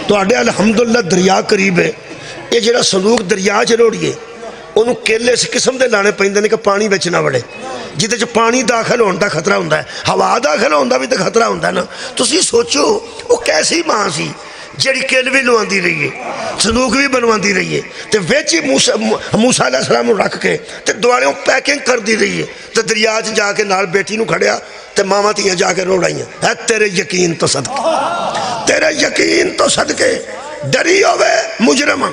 ਤੁਹਾਡੇ ਅਲਹਮਦੁਲਿਲਾ ਦਰਿਆ ਕਰੀਬ ਹੈ। ਇਹ ਜਿਹੜਾ ਸੰਦੂਕ ਦਰਿਆ 'ਚ ਰੋੜੀਏ ਉਹਨੂੰ ਕੇਲੇ ਇਸ ਕਿਸਮ ਦੇ ਲਾਣੇ ਪੈਂਦੇ ਨੇ ਕਿ ਪਾਣੀ ਵਿੱਚ ਨਾ ਵੜੇ, ਜਿਹਦੇ 'ਚ ਪਾਣੀ ਦਾਖਲ ਹੋਣ ਦਾ ਖਤਰਾ ਹੁੰਦਾ ਹੈ, ਹਵਾ ਦਾਖਲ ਹੋਣ ਦਾ ਵੀ ਤਾਂ ਖਤਰਾ ਹੁੰਦਾ ਨਾ। ਤੁਸੀਂ ਸੋਚੋ ਉਹ ਕੈਸੀ ਮਾਂ ਸੀ ਜਿਹੜੀ ਕਿੱਲ ਵੀ ਲਵਾਉਂਦੀ ਰਹੀ ਹੈ, ਸੰਦੂਕ ਵੀ ਬਣਵਾਉਂਦੀ ਰਹੀ ਹੈ, ਤੇ ਵਿੱਚ ਹੀ ਮੂਸਾ ਅਲੈਹਿ ਸਲਾਮ ਨੂੰ ਰੱਖ ਕੇ ਤੇ ਦੁਆਲਿਓਂ ਪੈਕਿੰਗ ਕਰਦੀ ਰਹੀ ਹੈ। ਤੇ ਦਰਿਆ 'ਚ ਜਾ ਕੇ ਨਾਲ ਬੇਟੀ ਨੂੰ ਖੜਿਆ ਤੇ ਮਾਵਾਂ ਧੀਆਂ ਜਾ ਕੇ ਰੋੜ ਆਈਆਂ। ਹੈ ਤੇਰੇ ਯਕੀਨ ਤੋਂ ਸਦਕੇ, ਤੇਰੇ ਯਕੀਨ ਤੋਂ ਸਦਕੇ ਡਰੀ ਹੋਵੇ ਮੁਜਰਮ।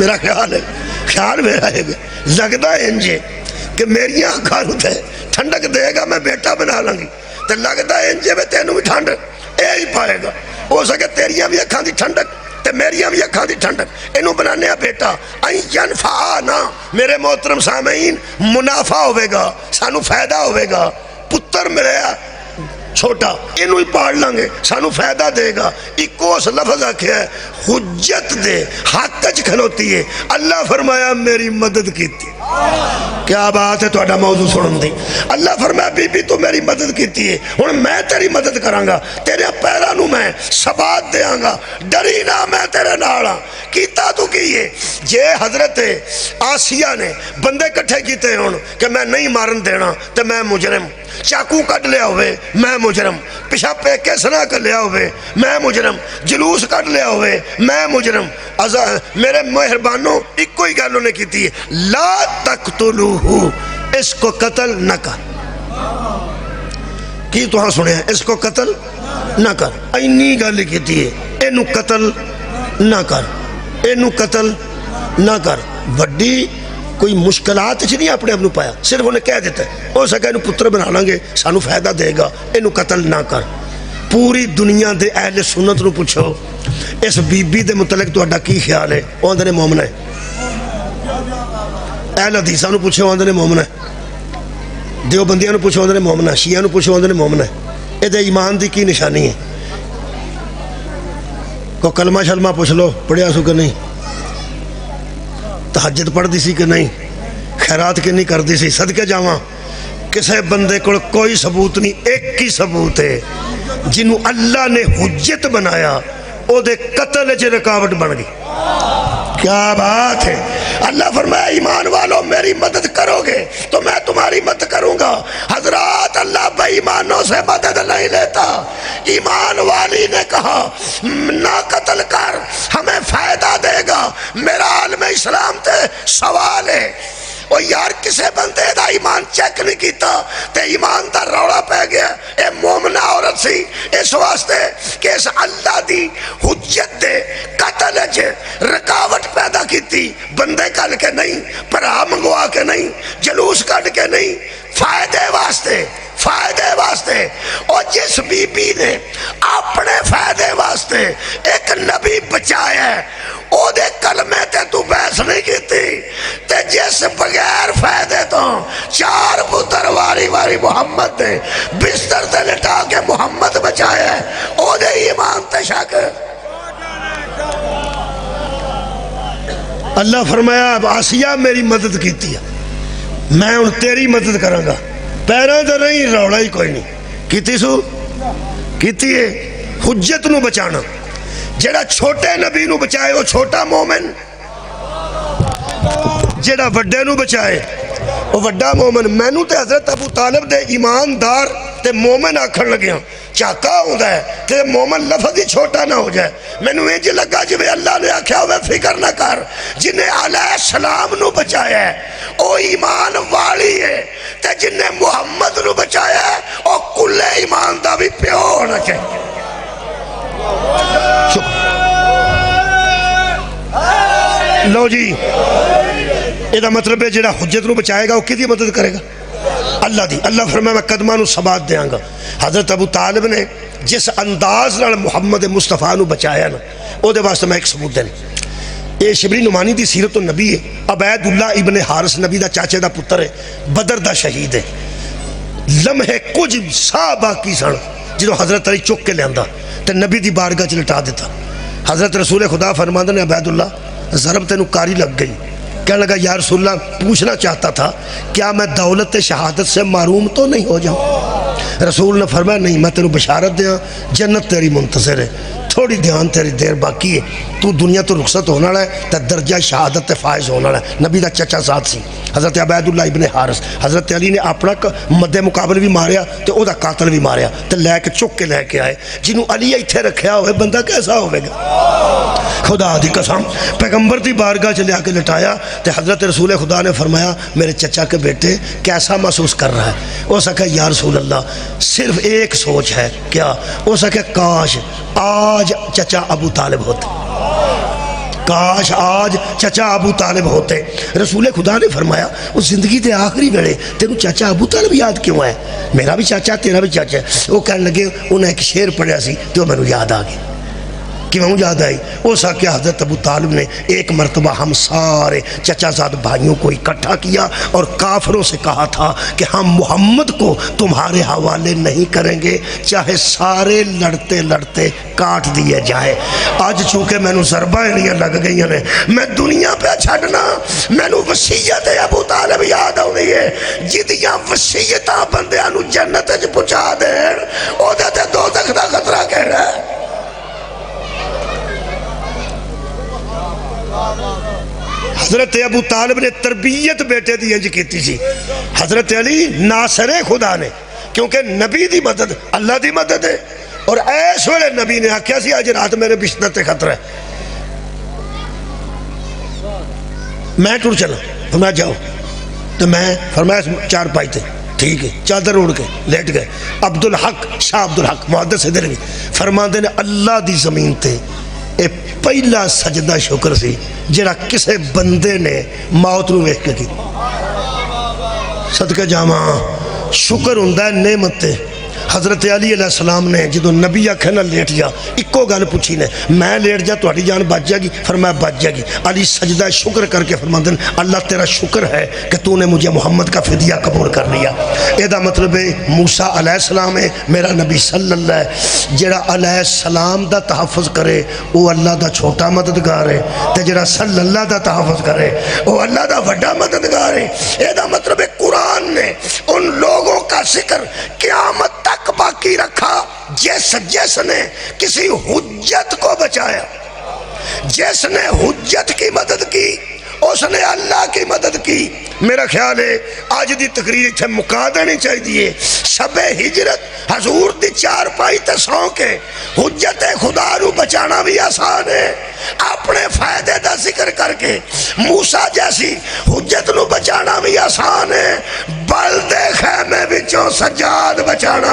میرا خیال میرا ہے لگتا ہے انجے کہ میری اکھاں نوں تے ٹھنڈک دے گا میں بیٹا بنا لوں گی تے لگتا ہے انجے میں تینوں بھی ٹھنڈ اے ہی پائے گا ہو سکے تیریاں بھی اکھاں دی ٹھنڈک تے میریاں بھی اکھاں دی ٹھنڈک اینوں بنانے بیٹا این ینفعنا میرے محترم سامعین منافع ہوئے گا سانو فائدہ ہوئے گا پتر ملے چھوٹا انہوں ہی پاڑ لانگے سانو فائدہ دے گا ایکو اس لفظ آکھیا ہے حجت دے حق کچھ کھلوتی ہے اللہ فرمایا میری مدد کی تھی کیا بات ہے تو اڈا موضوع سنن دی اللہ فرمایا بی بی تو میری مدد کی تھی ہن میں تیری مدد کرانگا تیرے پیرانوں میں ثبات دیاں گا ڈری نہ میں تیرے نالا کیتا تو کیے جے حضرت آسیہ نے بندے کٹھے کیتے ہون کہ میں نہیں مارن دینا تے میں مجرم چاکو کٹ لیا ہوئے میں مجرم پیشا پہ کیسنا کر لیا ہوئے میں مجرم جلوس کٹ لیا ہوئے میں مجرم میرے مہربانوں ایک کوئی گالوں نے کی تھی لا تقتلوہو اس کو قتل نہ کر کی تو ہاں سنے ہیں اس کو قتل نہ کر اینی گالی کی تھی اینو قتل نہ کر اینو قتل نہ کر بڑی کوئی مشکلات نہیں اپنے اپنو پایا صرف انہیں کہہ دیتا ہے ہو سکا انہوں پتر بنا لیں گے سانو فائدہ دے گا انہوں قتل نہ کر پوری دنیا دے اہل سنت نو پوچھو اس بی بی دے متعلق تو اڈا کی خیال ہے وہ اندر مومن ہے اہل حدیثہ نو پوچھو اندر مومن ہے دیوبندیاں نو پوچھو اندر مومن ہے شیعہ نو پوچھو اندر مومن ہے یہ دے ایمان دی کی نشانی ہے کو کلمہ شلمہ پوچھ لو پڑھیا سو کہ نہیں تہجد پڑھ دی سی کہ نہیں خیرات کی نہیں کر دی سی صدقے جاواں کسے بندے کو کوئی ثبوت نہیں ایک ہی ثبوت ہے جنہوں اللہ نے حجت بنایا او دے قتل چ رکاوٹ بن گئی کیا بات ہے اللہ فرمایا ایمان والوں میری مدد کرو گے تو میں تمہاری مدد کروں گا حضرات اللہ بے ایمانوں سے مدد نہیں لیتا ایمان والی نے کہا نہ قتل کر ہمیں فائدہ دے گا میرا عالم اسلام تے سوال ہے وہ یار کسے بندے دا ایمان چیک نہیں کیتا تے ایمان دا روڑا پہ گیا اے مومنہ عورت سی اس واسطے کہ اس اللہ دی حجت دے قتل جے رکاوٹ پیدا کیتی بندے کل کے نہیں پرا منگوا کے نہیں جلوس کٹ کے نہیں فائدے واسطے اور جس بی بی نے اپنے فائدے واسطے ایک نبی بچایا ہے او دے کلمے تے تو بحث نہیں کیتی تے جس بغیر فائدے تو 4 پتر واری محمد نے بستر تے لٹا کے محمد بچایا ہے او دے ایمان تے شک اللہ فرمایا اب آسیہ میری مدد کیتی ہے میں ان تیری مدد کروں گا پیروں تو نہیں روڑا ہی کوئی نہیں کیتی سو کیتی ہے حجت نو بچانا جیڑا چھوٹے نبی نو بچائے وہ چھوٹا مومن جیڑا وڈے نو بچائے وہ وڈا مومن میں نو تے حضرت ابو طالب دے ایماندار تے مومن آکھن لگے ہوں چاہتا ہوتا ہے کہ مومن لفظ ہی چھوٹا نہ ہو جائے میں نے یہ لگا جب اللہ نے آکھیا ہوئے فکر نہ کر جنہیں علیہ السلام نو بچایا ہے او ایمان والی ہے تے جنہیں محمد نو بچایا ہے او کل ایمان دا بھی پیو ہونا چاہیے لو جی یہ مطلب ہے جڑا حجت نو بچائے گا وہ کدی مدد کرے گا اللہ دی اللہ فرمایا میں قدمہ نو ثبات دیاں گا حضرت ابو طالب نے جس انداز نال محمد مصطفیٰ نو بچایا نا او دے واسطے میں ایک ثبوت دینا یہ شبلی نعمانی دی سیرت النبی ہے عبید اللہ ابن حارث نبی دا چاچے دا پتر ہے بدر دا شہید ہے لمحے کچھ سا باقی سن جنہوں حضرت علی چک کے لے آندہ تے نبی دی بارگاہ چ لٹا دیتا حضرت رسول خدا فرماندہ نے عبید اللہ ضرب تینو کاری لگ گئی کہنے لگا یا رسول اللہ پوچھنا چاہتا تھا کیا میں دولت شہادت سے معروم تو نہیں ہو جاؤں رسول نے فرمایا نہیں میں تیرے بشارت دیا جنت تیری منتظر ہے تھوڑی دھیان تیری دیر باقی ہے تو دنیا تو رخصت ہونا ہے تو درجہ شہادت تے فائز ہونا ہے نبی دا چچا ساتھ سی حضرت عبید اللہ ابن حارث حضرت علی نے اپنا مد مقابل بھی ماریا تو او دا قاتل بھی ماریا تو لے کے چک کے لے کے آئے جنہوں علی ایتھے رکھیا ہوئے بندہ کیسا ہوئے گا خدا دی قسم پیغمبر دی بارگاہ چلے آ کے لٹایا تو حضرت رسول خدا نے فرمایا میرے چچا کے بیٹے کیسا محسوس کر رہا ہے وہ سکے یا رسول اللہ صرف ایک سوچ ہے کیا وہ سکے کاش آج چچا ابو طالب ہوتا کاش آج چچا ابو طالب ہوتے. رسول خدا نے فرمایا اس زندگی دے آخری ویلے تینوں چاچا ابو طالب یاد کیوں ہے؟ میرا بھی چاچا تیرا بھی چاچا. وہ کہنے لگے انہیں ایک شعر پڑھیا سی تو میں یاد آ گیا. کیوں یاد آئی؟ وہ سا کہ حضرت ابو طالب نے ایک مرتبہ ہم سارے چچا زاد بھائیوں کو اکٹھا کیا اور کافروں سے کہا تھا کہ ہم محمد کو تمہارے حوالے نہیں کریں گے چاہے سارے لڑتے لڑتے کاٹ دیے جائے. آج چونکہ میں نو ضربہ نہیں لگ گئی ہیں میں دنیا پہ چھڑنا میں نو وصیت ابو طالب یاد آنی ہے جدیاں وصیتاں بندیاں نو جنت وچ پہنچا دین او دے تے دوزخ دا خطرہ کہنا ہے. حضرت ابو طالب نے تربیت بیٹے دی انج کیتی سی. حضرت علی ناصر خدا نے کیونکہ نبی دی مدد اللہ دی مدد ہے اور ایس ویلے نبی نے آکھیا سی آج رات میرے بستر تے خطرہ ہے میں ٹر چلا. فرمایا جاؤ تو میں فرمایا چار پائی تھے ٹھیک ہے چادر اڑ کے لیٹ گئے. عبدالحق شاہ عبدالحق محدث دہلوی فرماندے نے اللہ دی زمین تے اے پہلا سجدہ شکر سی جڑا کسے بندے نے موت نو ویکھ کے کی. صدقہ جاواں شکر ہوندا ہے نعمت تے. حضرت علی علیہ السلام نے جدو نبی آکھے نہ لیٹ جا اکو گل پوچھی نے میں لیٹ جا تہاڈی جان بچ جائے گی. فرمایا بچ جائے گی. علی سجدہ شکر کر کے فرماندے اللہ تیرا شکر ہے کہ تو نے مجھے محمد کا فدیہ قبول کر لیا. اے دا مطلب ہے موسیٰ علیہ السلام ہے میرا نبی صلی اللہ ہے جڑا علیہ السلام دا تحفظ کرے وہ اللہ دا چھوٹا مددگار ہے تے جڑا صلی اللہ دا تحفظ کرے وہ اللہ دا بڑا مددگار ہے. اے دا مطلب ہے قرآن نے ان لوگوں کا ذکر قیامت تک باقی رکھا جس نے کسی حجت کو بچایا جس نے حجت کی مدد کی اس نے اللہ کی مدد کی. میرا خیال ہے آج دی تقریر اتھے مکا دینی چاہیے. شب ہجرت حضور دی چار پائی تے سو کے حجت خدا رو بچانا بھی آسان ہے. اپنے فائدے دا ذکر کر کے موسیٰ جیسی حجت نو بچانا بھی آسان ہے. بلدے خیمے بچوں سجاد بچانا